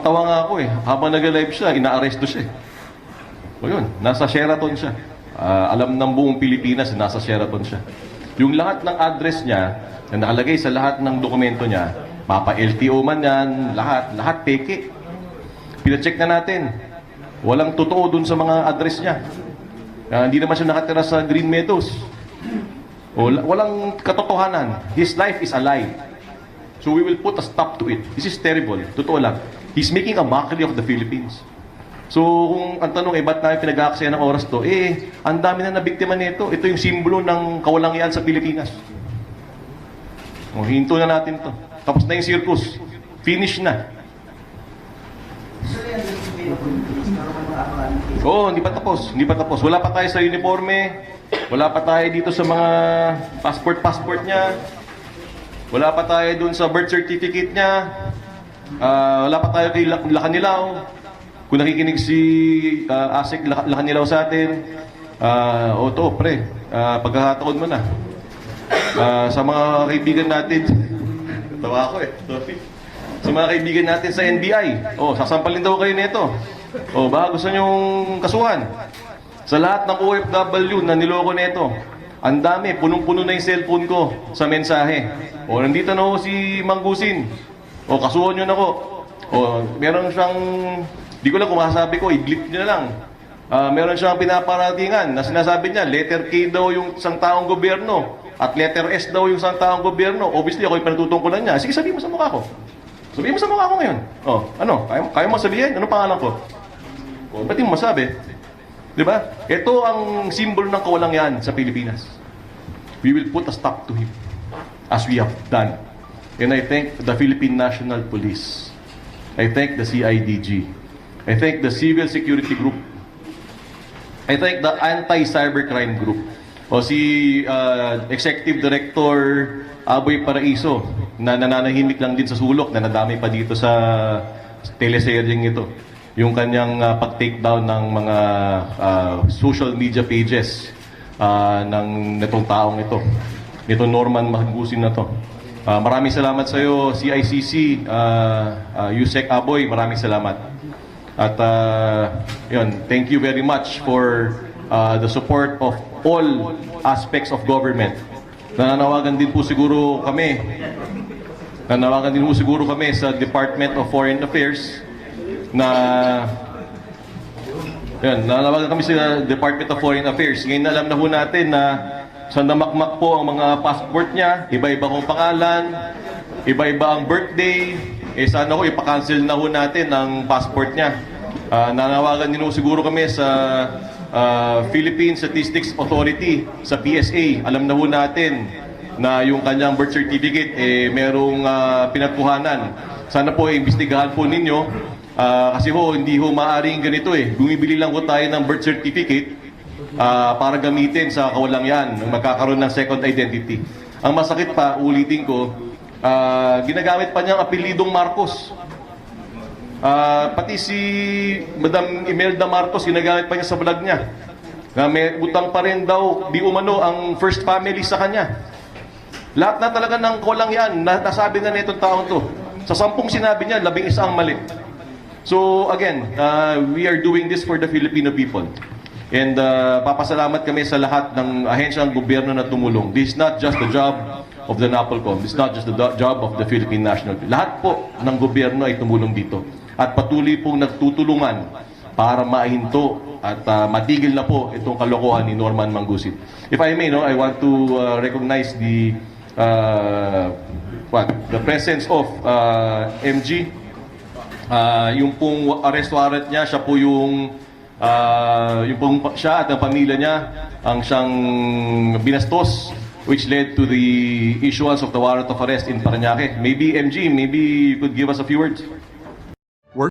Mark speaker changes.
Speaker 1: Tawan-tawa nga ako eh. Habang nag-live siya, ina-arresto siya eh. O yun, nasa Sheraton siya. Alam ng buong Pilipinas, nasa Sheraton siya. Yung lahat ng address niya, na nakalagay sa lahat ng dokumento niya, mapa LTO man yan, lahat peke. Pina-check na natin. Walang totoo dun sa mga address niya. Hindi naman siya nakatira sa Green Meadows. Walang katotohanan. His life is a lie. So we will put a stop to it. This is terrible. Totoo lang. He's making a mockery of the Philippines. So kung ang tanong ba't namin pinag-aaksaya ng oras to? Ang dami na nabiktima nito. Ito yung simbolo ng kawalangian sa Pilipinas. Hinto na natin to. Tapos na yung circus. Finish na. Hindi pa tapos. Hindi pa tapos. Wala pa tayo sa uniforme. Wala pa tayo dito sa mga passport niya. Wala pa tayo dun sa birth certificate niya. Wala pa tayo kay Lacanilaw. Kung nakikinig si Asik Lacanilaw sa atin, pre, pagkakataon mo na. Sa mga kaibigan natin, tawa ako sorry. Sa mga kaibigan natin sa NBI, sasampalin daw kayo nito. Baka gusto nyong kasuhan. Sa lahat ng OFW na niloko nito, ang dami, punong-puno na yung cellphone ko sa mensahe. Nandito na ho si Manggusin. Kasuhan nyo na ko. Meron siyang, di ko lang kung masasabi ko, i-blip nyo na lang. Meron siyang pinaparatingan na sinasabi niya, letter K daw yung isang taong gobyerno at letter S daw yung isang taong gobyerno. Obviously, ako yung pinatutungkulan niya. Sige, sabihin mo sa mukha ko. Sabihin mo sa mukha ko ngayon. Kaya mo sabihin? Anong pangalan ko? Ba't yung masabi? Diba? Ito ang simbolo ng kawalangian sa Pilipinas. We will put a stop to him as we have done. And I thank the Philippine National Police. I thank the CIDG. I thank the Civil Security Group. I thank the Anti-Cybercrime Group. Si Executive Director Aboy Paraiso na nananahimik lang din sa sulok na nadami pa dito sa teleseryeng ito. Yung kanyang pag-takedown ng mga social media pages ng nitong taong ito. Nito Norman Manggusin na to. Maraming salamat sa iyo, CICC, Yusek Aboy, maraming salamat. At thank you very much for the support of all aspects of government. Nananawagan din po siguro kami sa Department of Foreign Affairs nananawagan kami sa Department of Foreign Affairs. Ngayon alam na ho natin na sa namakmak po ang mga passport niya, iba-iba kong pangalan, iba-iba ang birthday, sana ho ipakancel na ho natin ang passport niya. Nanawagan din ho siguro kami sa Philippine Statistics Authority, sa PSA. Alam na ho natin na yung kanyang birth certificate merong pinagkuhanan. Sana po imbestigahan po ninyo. Kasi hindi maaaring ganito bumibili lang tayo ng birth certificate para gamitin sa kawalangian nung magkakaroon ng second identity. Ang masakit pa, ulitin ko, ginagamit pa niyang apelidong Marcos. Pati si Madam Imelda Marcos, ginagamit pa niya sa vlog niya. Na may utang pa rin daw, di umano, ang first family sa kanya. Lahat na talaga ng kawalangian, nasabi na itong taong to. Sa 10 sinabi niya, 11 ang mali. So again, we are doing this for the Filipino people. And papasalamat kami sa lahat ng ahensyang gobyerno na tumulong. This is not just the job of the NAPOLCOM. This is not just the job of the Philippine National Police. Lahat po ng gobyerno ay tumulong dito. At patuloy pong nagtutulungan para maihinto at matigil na po itong kalokohan ni Norman Manggusin. If I may, I want to recognize the presence of MG. Yung pong arrest warrant niya, siya po siya at ang pamilya niya ang siyang binastos, which led to the issuance of the warrant of arrest in Parañaque. Maybe MG, maybe you could give us a few words.